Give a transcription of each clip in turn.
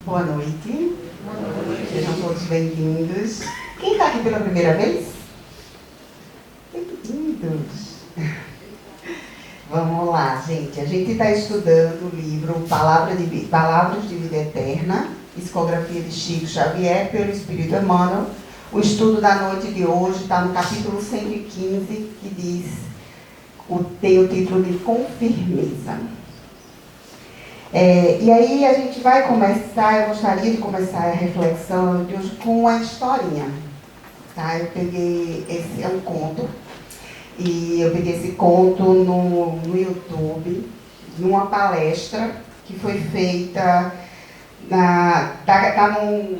Boa noite. Sejam todos bem-vindos. Quem está aqui pela primeira vez? Bem-vindos. Vamos lá, gente. A gente está estudando o livro Palavras de Vida Eterna, Psicografia de Chico Xavier, pelo Espírito Emmanuel. O estudo da noite de hoje está no capítulo 115, que tem o título de Com Firmeza. E aí a gente vai começar, eu gostaria de começar a reflexão de hoje com uma historinha. Tá? Eu peguei, esse é um conto, e eu peguei esse conto no YouTube, numa palestra que foi feita, tá no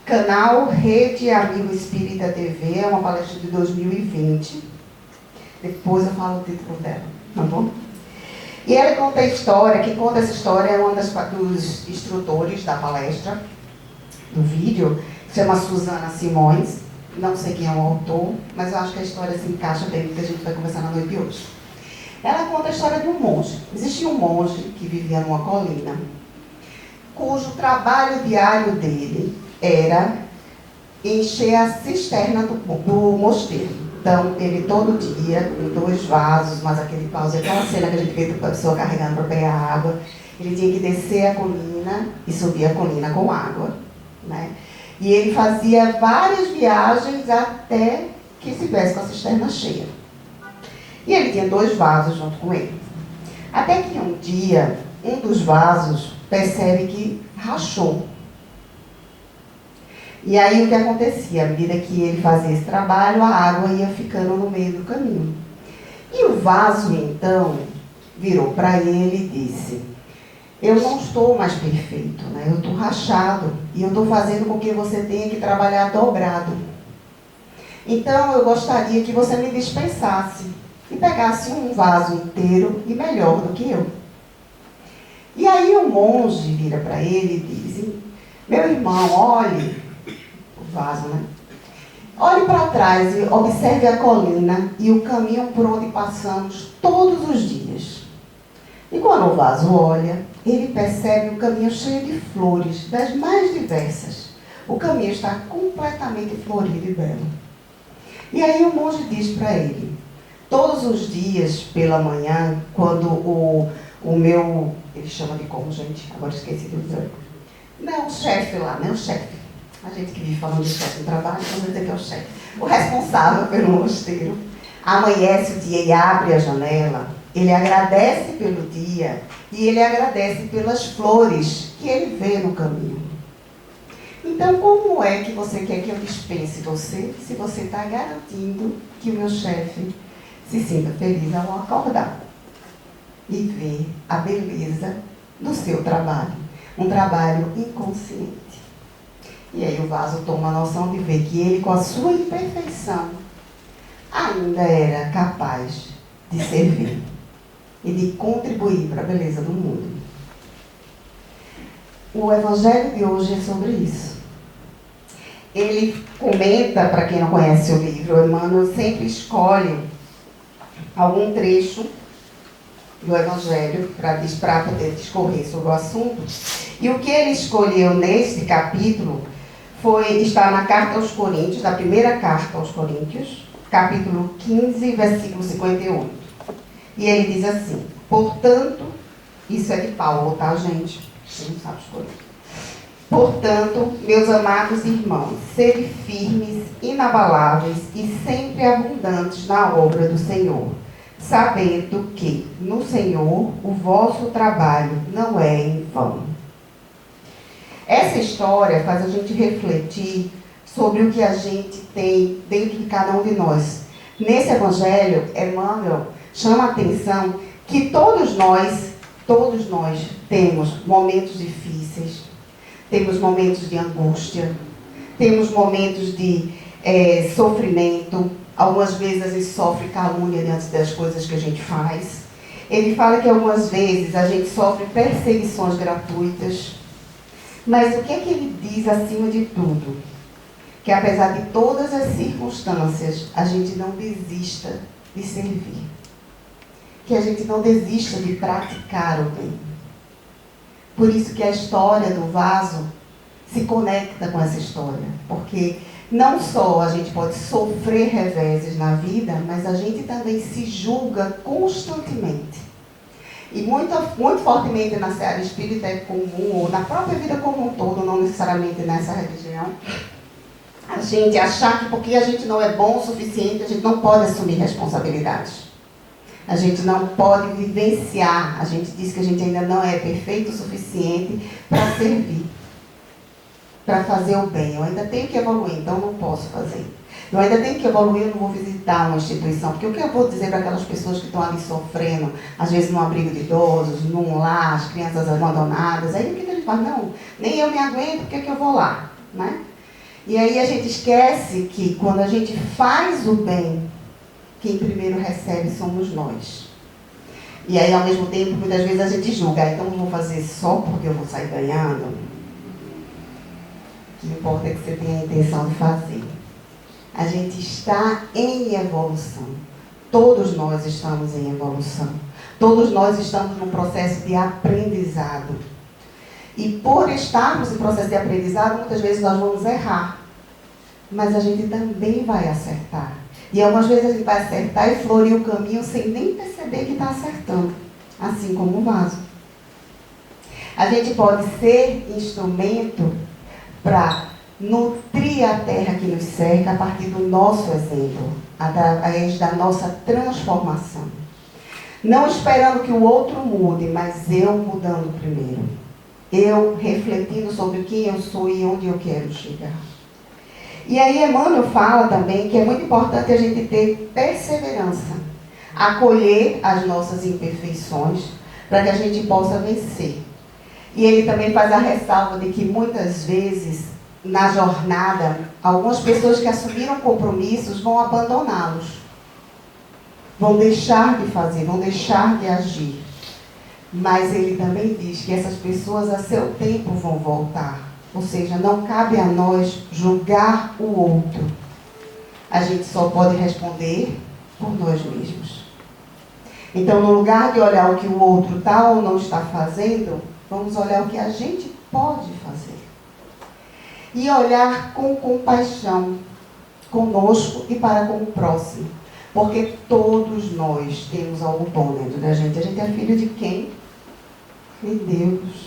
canal Rede Amigo Espírita TV, é uma palestra de 2020. Depois eu falo o título dela, tá bom? E ela conta a história, quem conta essa história é uma dos instrutores da palestra, do vídeo, se chama Suzana Simões. Não sei quem é o autor, mas eu acho que a história se encaixa bem, porque a gente vai conversar na noite de hoje. Ela conta a história de um monge. Existia um monge que vivia numa colina, cujo trabalho diário dele era encher a cisterna do mosteiro. Então, ele todo dia, com 2 vasos, mas aquele pausa, aquela cena que a gente vê a pessoa carregando para pegar água, ele tinha que descer a colina e subir a colina com água, né? E ele fazia várias viagens até que estivesse com a cisterna cheia. E ele tinha 2 vasos junto com ele. Até que um dia, um dos vasos percebe que rachou. E aí o que acontecia? À medida que ele fazia esse trabalho, a água ia ficando no meio do caminho. E o vaso, então, virou para ele e disse: eu não estou mais perfeito, né? Eu estou rachado e eu estou fazendo com que você tenha que trabalhar dobrado. Então eu gostaria que você me dispensasse e pegasse um vaso inteiro e melhor do que eu. E aí o monge vira para ele e diz: meu irmão, olhe o vaso, né? Olhe para trás e observe a colina e o caminho por onde passamos todos os dias. E quando o vaso olha, ele percebe o caminho cheio de flores, das mais diversas. O caminho está completamente florido e belo. E aí o monge diz para ele: todos os dias pela manhã, quando o meu... Ele chama de como, gente? Agora esqueci de dizer. Não, o chefe lá, né? O chefe. A gente que vive falando de chefe no trabalho, vamos dizer que é o chefe. O responsável pelo mosteiro. Amanhece o dia e abre a janela. Ele agradece pelo dia e ele agradece pelas flores que ele vê no caminho. Então, como é que você quer que eu dispense você, se você está garantindo que o meu chefe se sinta feliz ao acordar e ver a beleza do seu trabalho? Um trabalho inconsciente. E aí o vaso toma a noção de ver que ele, com a sua imperfeição, ainda era capaz de servir e de contribuir para a beleza do mundo. O evangelho de hoje é sobre isso. Ele comenta, para quem não conhece o livro, Emmanuel sempre escolhe algum trecho do evangelho para poder discorrer sobre o assunto. E o que ele escolheu neste capítulo está na carta aos Coríntios, da primeira carta aos Coríntios, capítulo 15, versículo 58. E ele diz assim: portanto, isso é de Paulo, tá, gente? Você não sabe escolher. Portanto, meus amados irmãos, sede firmes, inabaláveis e sempre abundantes na obra do Senhor, sabendo que no Senhor o vosso trabalho não é em vão. Essa história faz a gente refletir sobre o que a gente tem dentro de cada um de nós. Nesse evangelho, Emmanuel chama a atenção que todos nós temos momentos difíceis, temos momentos de angústia, temos momentos de sofrimento. Algumas vezes a gente sofre calúnia diante das coisas que a gente faz. Ele fala que algumas vezes a gente sofre perseguições gratuitas. Mas o que é que ele diz acima de tudo? Que apesar de todas as circunstâncias, a gente não desista de servir. Que a gente não desista de praticar o bem. Por isso que a história do vaso se conecta com essa história, porque não só a gente pode sofrer reveses na vida, mas a gente também se julga constantemente. E muito fortemente na seara espírita é comum, ou na própria vida como um todo, não necessariamente nessa religião, a gente achar que porque a gente não é bom o suficiente, a gente não pode assumir responsabilidades. A gente não pode vivenciar, a gente diz que a gente ainda não é perfeito o suficiente para servir, para fazer o bem. Eu ainda tenho que evoluir, então não posso fazer. Eu ainda tenho que evoluir, eu não vou visitar uma instituição, porque o que eu vou dizer para aquelas pessoas que estão ali sofrendo, às vezes num abrigo de idosos, num lar, as crianças abandonadas, aí o que a gente fala? Não, nem eu me aguento, por que eu vou lá? Né? E aí a gente esquece que quando a gente faz o bem, quem primeiro recebe somos nós. E aí, ao mesmo tempo, muitas vezes a gente julga, então não vou fazer só porque eu vou sair ganhando. O que importa é que você tenha a intenção de fazer. A gente está em evolução. Todos nós estamos em evolução. Todos nós estamos num processo de aprendizado. E por estarmos em processo de aprendizado, muitas vezes nós vamos errar. Mas a gente também vai acertar. E algumas vezes a gente vai acertar e florir o caminho sem nem perceber que está acertando. Assim como o vaso. A gente pode ser instrumento para nutrir a terra que nos cerca a partir do nosso exemplo, através da nossa transformação. Não esperando que o outro mude, mas eu mudando primeiro. Eu refletindo sobre quem eu sou e onde eu quero chegar. E aí Emmanuel fala também que é muito importante a gente ter perseverança, acolher as nossas imperfeições, para que a gente possa vencer. E ele também faz a ressalva de que muitas vezes, na jornada, algumas pessoas que assumiram compromissos vão abandoná-los. Vão deixar de fazer, vão deixar de agir. Mas ele também diz que essas pessoas a seu tempo vão voltar. Ou seja, não cabe a nós julgar o outro. A gente só pode responder por nós mesmos. Então, no lugar de olhar o que o outro está ou não está fazendo, vamos olhar o que a gente pode fazer. E olhar com compaixão conosco e para com o próximo. Porque todos nós temos algo bom dentro da gente. A gente é filho de quem? De Deus.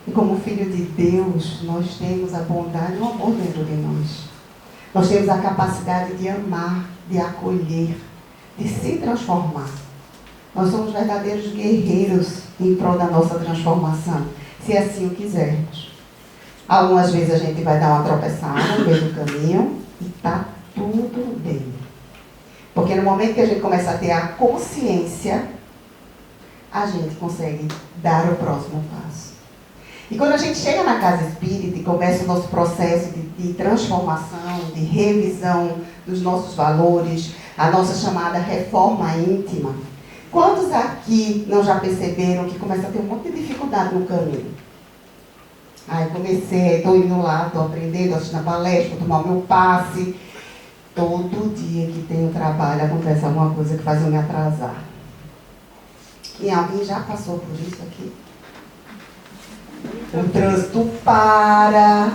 E como filho de Deus, nós temos a bondade e o amor dentro de nós. Nós temos a capacidade de amar, de acolher, de se transformar. Nós somos verdadeiros guerreiros em prol da nossa transformação, se assim o quisermos. Algumas vezes a gente vai dar uma tropeçada no meio do caminho e está tudo bem. Porque no momento que a gente começa a ter a consciência, a gente consegue dar o próximo passo. E quando a gente chega na casa espírita e começa o nosso processo de transformação, de revisão dos nossos valores, a nossa chamada reforma íntima, quantos aqui não já perceberam que começa a ter um monte de dificuldade no caminho? Comecei, estou indo lá, estou aprendendo, assistindo a palestra, vou tomar o meu passe. Todo dia que tenho trabalho acontece alguma coisa que faz eu me atrasar. E alguém já passou por isso aqui? O trânsito para,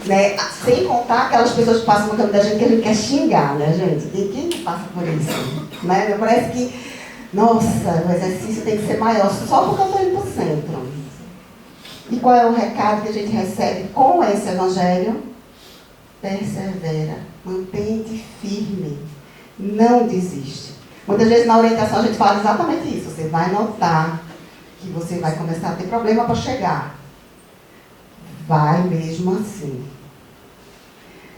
né? Sem contar aquelas pessoas que passam no caminho da gente que a gente quer xingar, né, gente? E quem que passa por isso? Né? Parece que, nossa, o exercício tem que ser maior só porque eu estou indo para o centro. E qual é o recado que a gente recebe com esse evangelho? Persevera, mantém-te firme, não desiste. Muitas vezes na orientação a gente fala exatamente isso. Você vai notar que você vai começar a ter problema para chegar. Vai mesmo assim.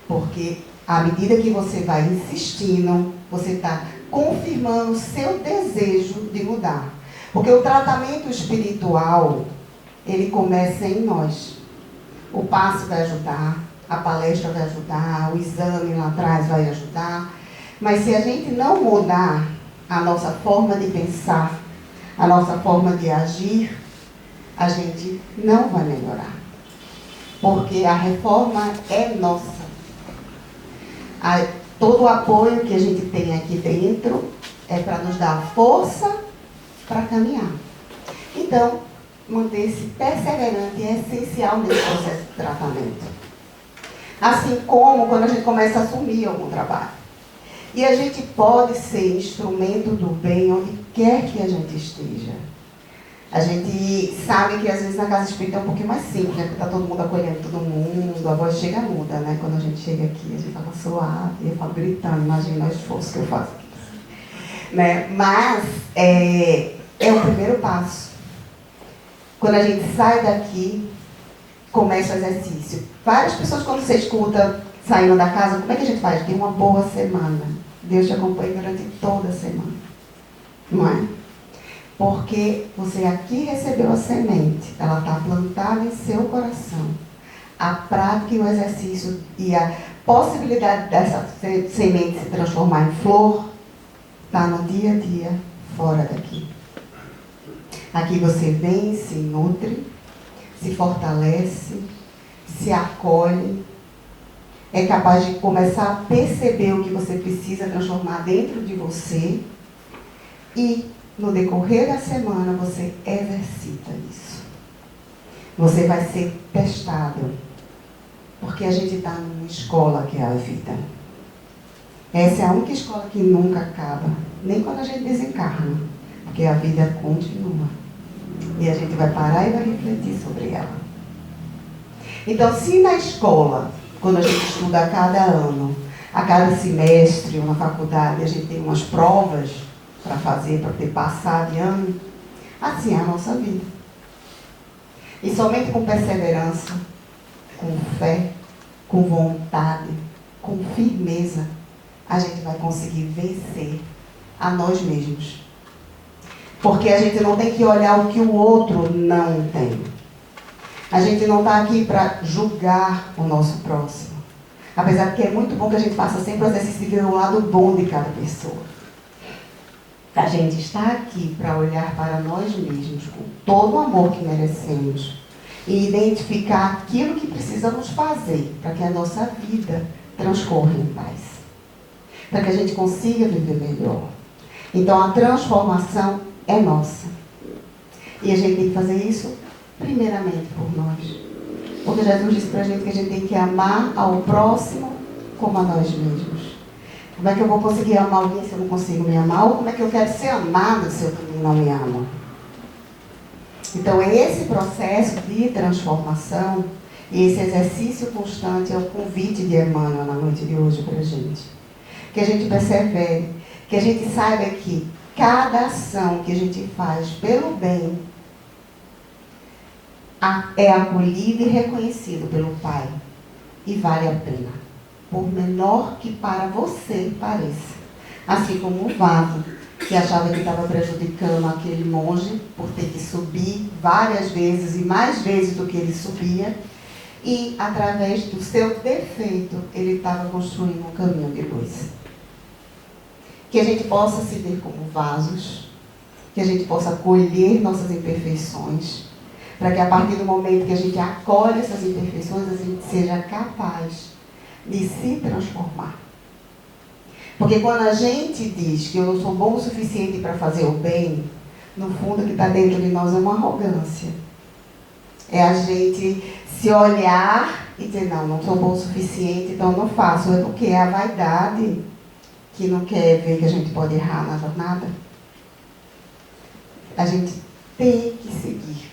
Porque à medida que você vai insistindo, você está confirmando o seu desejo de mudar. Porque o tratamento espiritual, ele começa em nós. O passo vai ajudar, a palestra vai ajudar, o exame lá atrás vai ajudar. Mas se a gente não mudar a nossa forma de pensar, a nossa forma de agir, a gente não vai melhorar. Porque a reforma é nossa. Todo o apoio que a gente tem aqui dentro é para nos dar força para caminhar. Então, manter-se perseverante é essencial nesse processo de tratamento. Assim como quando a gente começa a assumir algum trabalho. E a gente pode ser instrumento do bem onde quer que a gente esteja. A gente sabe que às vezes na casa espírita é um pouquinho mais simples, né? Porque está todo mundo acolhendo todo mundo, a voz chega muda, né? Quando a gente chega aqui, a gente fala suave, eu falo gritando, imagina o esforço que eu faço aqui. Né? Mas é o primeiro passo. Quando a gente sai daqui, começa o exercício. Várias pessoas, quando você escuta saindo da casa, como é que a gente faz? Tem uma boa semana. Deus te acompanha durante toda a semana. Não é? Porque você aqui recebeu a semente, ela está plantada em seu coração. A prática e o exercício e a possibilidade dessa semente se transformar em flor está no dia a dia, fora daqui. Aqui você vem, se nutre, se fortalece, se acolhe, é capaz de começar a perceber o que você precisa transformar dentro de você e no decorrer da semana você exercita isso. Você vai ser testado, porque a gente está numa escola que é a vida. Essa é a única escola que nunca acaba, nem quando a gente desencarna, porque a vida continua. E a gente vai parar e vai refletir sobre ela. Então, se na escola, quando a gente estuda a cada ano, a cada semestre ou na faculdade, a gente tem umas provas para fazer, para ter passado de ano, assim é a nossa vida. E somente com perseverança, com fé, com vontade, com firmeza, a gente vai conseguir vencer a nós mesmos. Porque a gente não tem que olhar o que o outro não tem. A gente não está aqui para julgar o nosso próximo. Apesar de que é muito bom que a gente faça sempre o exercício de ver o lado bom de cada pessoa. A gente está aqui para olhar para nós mesmos com todo o amor que merecemos e identificar aquilo que precisamos fazer para que a nossa vida transcorra em paz. Para que a gente consiga viver melhor. Então a transformação é nossa. E a gente tem que fazer isso primeiramente por nós. Porque Jesus disse para a gente que a gente tem que amar ao próximo como a nós mesmos. Como é que eu vou conseguir amar alguém se eu não consigo me amar? Ou como é que eu quero ser amado se eu também não me amo? Então, esse processo de transformação e esse exercício constante é o convite de Emmanuel na noite de hoje para a gente. Que a gente persevere, que a gente saiba que cada ação que a gente faz pelo bem é acolhida e reconhecido pelo Pai. E vale a pena. Por menor que para você pareça. Assim como o vaso, que achava que estava prejudicando aquele monge por ter que subir várias vezes e mais vezes do que ele subia. E através do seu defeito, ele estava construindo um caminho de luz. Que a gente possa se ver como vasos, que a gente possa acolher nossas imperfeições, para que a partir do momento que a gente acolhe essas imperfeições, a gente seja capaz de se transformar. Porque quando a gente diz que eu não sou bom o suficiente para fazer o bem, no fundo o que está dentro de nós é uma arrogância. É a gente se olhar e dizer, não sou bom o suficiente, então eu não faço. É porque é a vaidade que não quer ver que a gente pode errar na jornada. A gente tem que seguir.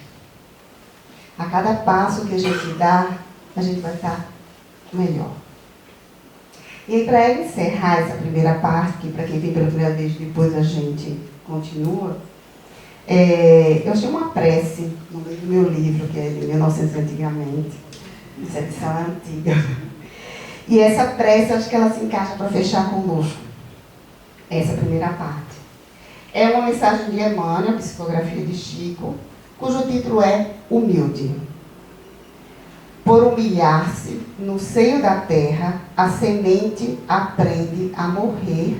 A cada passo que a gente dá, a gente vai estar melhor. E para encerrar essa primeira parte, que para quem vem pela primeira vez, depois a gente continua, eu achei uma prece no meio do meu livro, que é de 1900 antigamente. Essa edição é antiga. E essa prece, acho que ela se encaixa para fechar conosco. Essa primeira parte. É uma mensagem de Emmanuel, psicografia de Chico, cujo título é Humilde. Por humilhar-se no seio da terra, a semente aprende a morrer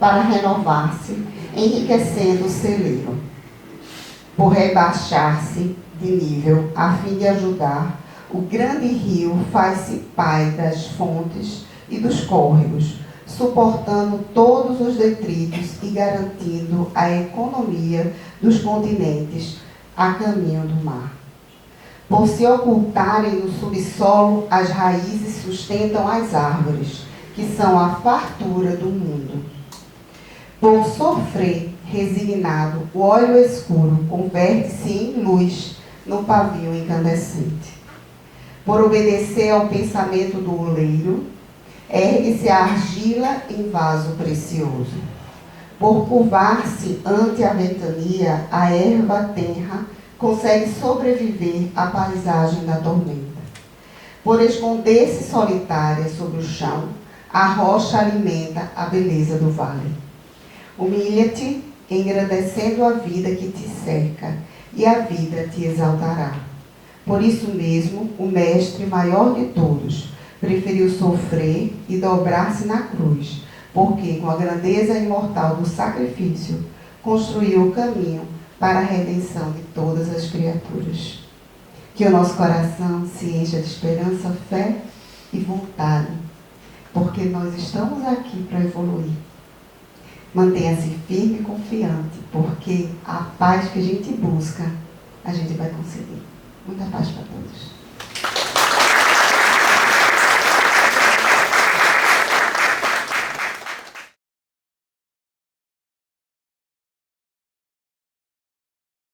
para renovar-se, enriquecendo o celeiro. Por rebaixar-se de nível a fim de ajudar, o grande rio faz-se pai das fontes e dos córregos, suportando todos os detritos e garantindo a economia dos continentes a caminho do mar. Por se ocultarem no subsolo, as raízes sustentam as árvores, que são a fartura do mundo. Por sofrer, resignado, o óleo escuro converte-se em luz no pavio incandescente. Por obedecer ao pensamento do oleiro, ergue-se a argila em vaso precioso. Por curvar-se ante a ventania, a erva tenra consegue sobreviver à paisagem da tormenta. Por esconder-se solitária sobre o chão, a rocha alimenta a beleza do vale. Humilha-te, engrandecendo a vida que te cerca, e a vida te exaltará. Por isso mesmo, o Mestre maior de todos preferiu sofrer e dobrar-se na cruz, porque com a grandeza imortal do sacrifício, construiu o caminho para a redenção de todas as criaturas. Que o nosso coração se encha de esperança, fé e vontade, porque nós estamos aqui para evoluir. Mantenha-se firme e confiante, porque a paz que a gente busca, a gente vai conseguir. Muita paz para todos.